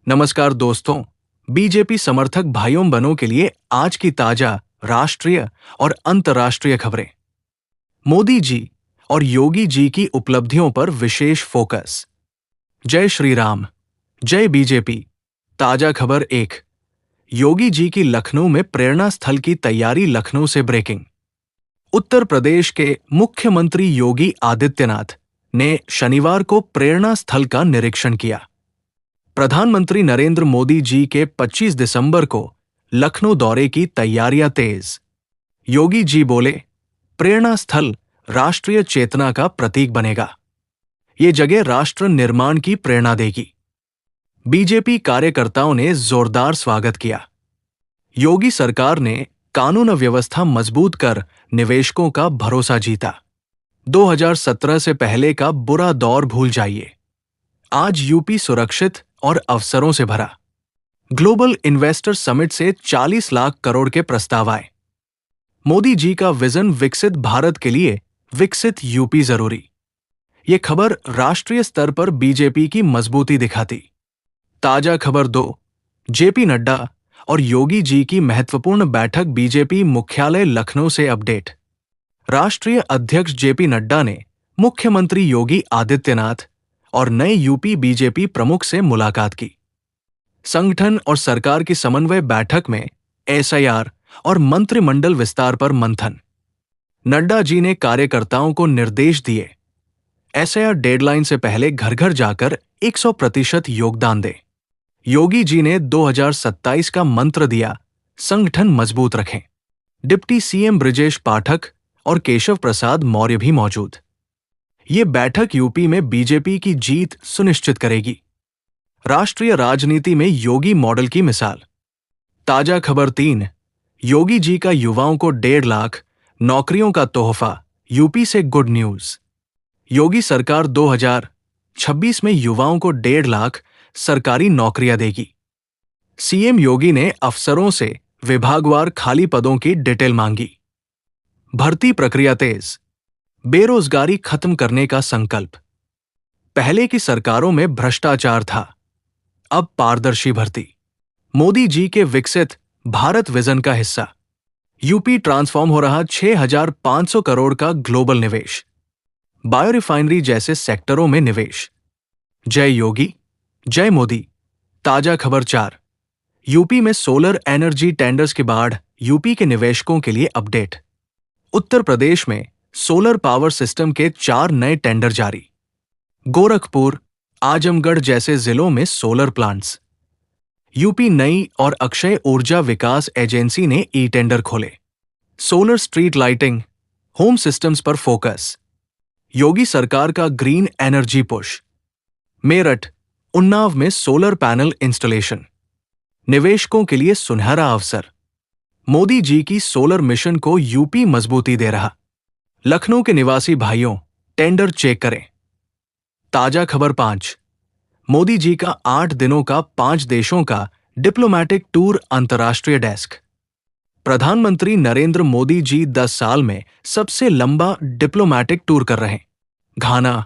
नमस्कार दोस्तों। बीजेपी समर्थक भाइयों बहनों के लिए आज की ताजा राष्ट्रीय और अंतर्राष्ट्रीय खबरें। मोदी जी और योगी जी की उपलब्धियों पर विशेष फोकस। जय श्री राम, जय बीजेपी। ताजा खबर एक। योगी जी की लखनऊ में प्रेरणा स्थल की तैयारी। लखनऊ से ब्रेकिंग। उत्तर प्रदेश के मुख्यमंत्री योगी आदित्यनाथ ने शनिवार को प्रेरणा स्थल का निरीक्षण किया। प्रधानमंत्री नरेंद्र मोदी जी के 25 दिसंबर को लखनऊ दौरे की तैयारियां तेज। योगी जी बोले, प्रेरणा स्थल राष्ट्रीय चेतना का प्रतीक बनेगा। ये जगह राष्ट्र निर्माण की प्रेरणा देगी। बीजेपी कार्यकर्ताओं ने जोरदार स्वागत किया। योगी सरकार ने कानून व्यवस्था मजबूत कर निवेशकों का भरोसा जीता। 2017 से पहले का बुरा दौर भूल जाइए। आज यूपी सुरक्षित और अवसरों से भरा। ग्लोबल इन्वेस्टर समिट से 40 लाख करोड़ के प्रस्ताव आए। मोदी जी का विजन विकसित भारत के लिए विकसित यूपी जरूरी। ये खबर राष्ट्रीय स्तर पर बीजेपी की मजबूती दिखाती। ताजा खबर 2। जेपी नड्डा और योगी जी की महत्वपूर्ण बैठक। बीजेपी मुख्यालय लखनऊ से अपडेट। राष्ट्रीय अध्यक्ष जेपी नड्डा ने मुख्यमंत्री योगी आदित्यनाथ और नए यूपी बीजेपी प्रमुख से मुलाकात की। संगठन और सरकार की समन्वय बैठक में एसआईआर और मंत्रिमंडल विस्तार पर मंथन। नड्डा जी ने कार्यकर्ताओं को निर्देश दिए, एसआईआर डेडलाइन से पहले घर घर जाकर 100% योगदान दे। योगी जी ने 2027 का मंत्र दिया, संगठन मजबूत रखें। डिप्टी सीएम ब्रिजेश पाठक और केशव प्रसाद मौर्य भी मौजूद। ये बैठक यूपी में बीजेपी की जीत सुनिश्चित करेगी। राष्ट्रीय राजनीति में योगी मॉडल की मिसाल। ताजा खबर 3। योगी जी का युवाओं को 1.5 लाख नौकरियों का तोहफा। यूपी से गुड न्यूज। योगी सरकार 2026 में युवाओं को 1.5 लाख सरकारी नौकरियां देगी। सीएम योगी ने अफसरों से विभागवार खाली पदों की डिटेल मांगी। भर्ती प्रक्रिया तेज। बेरोजगारी खत्म करने का संकल्प। पहले की सरकारों में भ्रष्टाचार था, अब पारदर्शी भर्ती। मोदी जी के विकसित भारत विजन का हिस्सा। यूपी ट्रांसफॉर्म हो रहा 6,500 करोड़ का ग्लोबल निवेश। बायो रिफाइनरी जैसे सेक्टरों में निवेश। जय योगी, जय मोदी। ताजा खबर 4। यूपी में सोलर एनर्जी टेंडर्स की बाढ़। यूपी के निवेशकों के लिए अपडेट। उत्तर प्रदेश में सोलर पावर सिस्टम के 4 नए टेंडर जारी। गोरखपुर, आजमगढ़ जैसे जिलों में सोलर प्लांट्स। यूपी नई और अक्षय ऊर्जा विकास एजेंसी ने ई टेंडर खोले। Solar street lighting, home systems पर फोकस। योगी सरकार का green energy push. Meerut, Unnao में सोलर पैनल इंस्टॉलेशन। निवेशकों के लिए सुनहरा अवसर। मोदी जी की सोलर मिशन को यूपी मजबूती दे रहा। लखनऊ के निवासी भाइयों, टेंडर चेक करें। ताजा खबर 5। मोदी जी का 8 दिनों का 5 देशों का डिप्लोमैटिक टूर। अंतर्राष्ट्रीय डेस्क। प्रधानमंत्री नरेंद्र मोदी जी 10 साल में सबसे लंबा डिप्लोमैटिक टूर कर रहे हैं। घाना,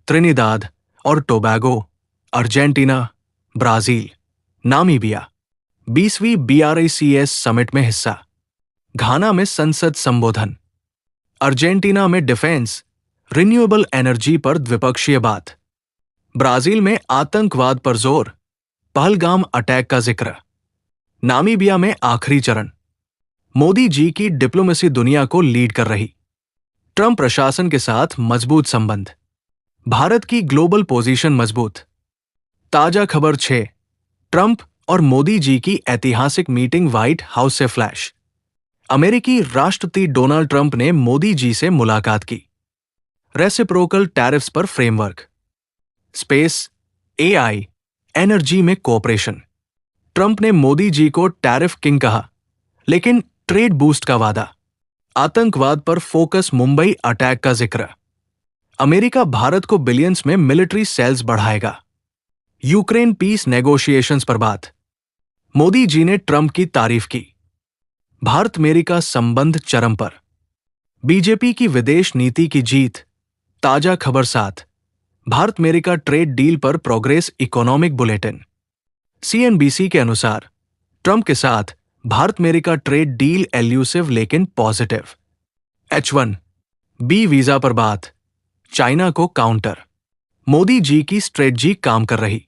त्रिनिदाद और टोबैगो, अर्जेंटीना, ब्राजील, नामीबिया। 20वीं BRICS समिट में हिस्सा। घाना में संसद संबोधन। अर्जेंटीना में डिफेंस, रिन्यूएबल एनर्जी पर द्विपक्षीय बात। ब्राजील में आतंकवाद पर जोर, पहलगाम अटैक का जिक्र। नामीबिया में आखिरी चरण। मोदी जी की डिप्लोमेसी दुनिया को लीड कर रही। ट्रंप प्रशासन के साथ मजबूत संबंध। भारत की ग्लोबल पोजीशन मजबूत। ताजा खबर 6। ट्रंप और मोदी जी की ऐतिहासिक मीटिंग। व्हाइट हाउस से फ्लैश। अमेरिकी राष्ट्रपति डोनाल्ड ट्रंप ने मोदी जी से मुलाकात की। रेसिप्रोकल टैरिफ्स पर फ्रेमवर्क। स्पेस, एआई, एनर्जी में कोऑपरेशन। ट्रंप ने मोदी जी को टैरिफ किंग कहा, लेकिन ट्रेड बूस्ट का वादा। आतंकवाद पर फोकस। मुंबई अटैक का जिक्र। अमेरिका भारत को बिलियंस में मिलिट्री सेल्स बढ़ाएगा। यूक्रेन पीस नेगोशिएशंस पर बात। मोदी जी ने ट्रंप की तारीफ की। भारत अमेरिका संबंध चरम पर। बीजेपी की विदेश नीति की जीत। ताजा खबर 7। भारत अमेरिका ट्रेड डील पर प्रोग्रेस। Economic bulletin. CNBC के अनुसार ट्रंप के साथ Bharat America trade deal elusive लेकिन पॉजिटिव। H1B वीजा पर बात, चाइना को काउंटर, मोदी जी की स्ट्रेटजी काम कर रही,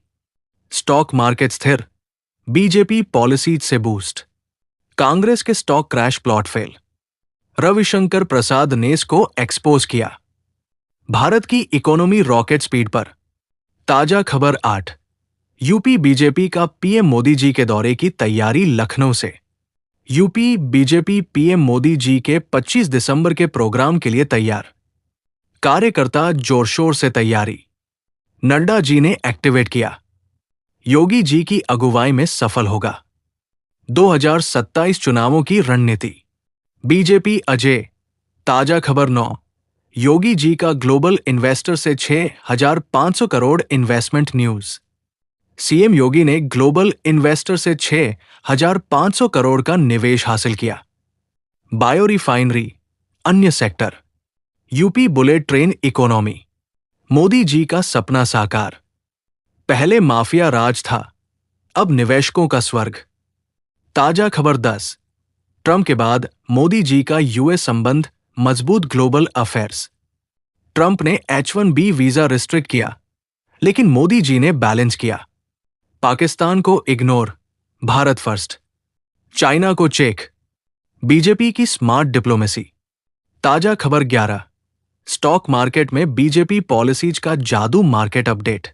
स्टॉक मार्केट स्थिर, बीजेपी पॉलिसी से बूस्ट, कांग्रेस के stock crash plot fail, Ravishankar Prasad ने इसको एक्सपोज किया, भारत की इकोनॉमी रॉकेट स्पीड पर, ताजा खबर 8, यूपी बीजेपी का पीएम मोदी जी के दौरे की तैयारी लखनऊ से, UP BJP PM Modi ji के 25 दिसंबर के प्रोग्राम के लिए तैयार, कार्यकर्ता जोरशोर से तैयारी, नड्डा जी ने एक्टिवेट किया, योगी जी की अगुवाई में सफल होगा, 2027 चुनावों की रणनीति, बीजेपी अजय, ताजा खबर 9, योगी जी का ग्लोबल इन्वेस्टर से 6,500 करोड़ इन्वेस्टमेंट न्यूज, सीएम योगी ने ग्लोबल इन्वेस्टर से 6,500 करोड़ का निवेश हासिल किया, बायो रिफाइनरी, अन्य sector, UP bullet train economy, Modi ji का सपना साकार, पहले माफिया राज था, अब निवेशकों का स्वर्ग, ताजा खबर 10, ट्रंप के बाद मोदी जी का यूएस संबंध मजबूत, ग्लोबल अफेयर्स, ट्रंप ने H1B वीजा रिस्ट्रिक्ट किया, लेकिन मोदी जी ने बैलेंस किया, पाकिस्तान को इग्नोर, भारत फर्स्ट, चाइना को चेक, बीजेपी की स्मार्ट डिप्लोमेसी, ताजा खबर 11, स्टॉक मार्केट में बीजेपी पॉलिसीज का जादू, मार्केट अपडेट,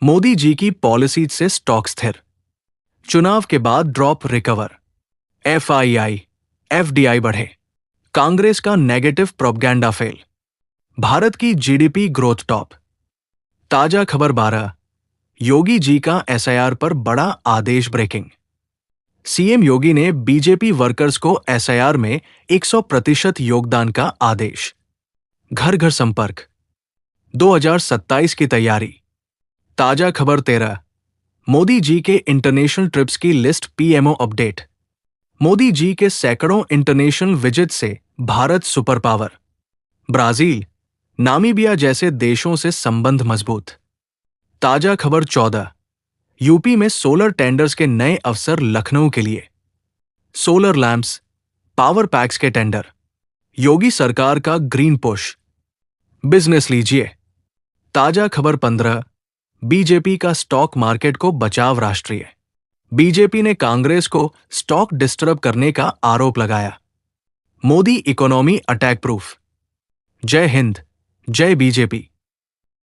मोदी जी की पॉलिसीज से स्टॉक स्थिर, चुनाव के बाद ड्रॉप रिकवर, FII, FDI बढ़े, कांग्रेस का नेगेटिव प्रोपगेंडा फेल, भारत की जीडीपी ग्रोथ टॉप, ताजा खबर 12, योगी जी का SIR पर बड़ा आदेश ब्रेकिंग, सीएम योगी ने बीजेपी वर्कर्स को SIR में 100% योगदान का आदेश, घर घर संपर्क, 2027 की तैयारी, ताजा खबर 13, मोदी जी के इंटरनेशनल ट्रिप्स की list, PMO update, Modi ji के सैकड़ों इंटरनेशनल विजिट से Bharat super power, Brazil, Namibia जैसे देशों से संबंध मजबूत, ताजा खबर 14, यूपी में सोलर टेंडर्स के नए अवसर लखनऊ के लिए, सोलर लैंप्स, पावर पैक्स के टेंडर, योगी सरकार का ग्रीन पुश, बिजनेस लीजिए, ताजा खबर 15, बीजेपी का स्टॉक मार्केट को बचाव, राष्ट्रीय, बीजेपी ने कांग्रेस को स्टॉक डिस्टर्ब करने का आरोप लगाया, मोदी इकोनॉमी अटैक प्रूफ, जय हिंद, जय बीजेपी।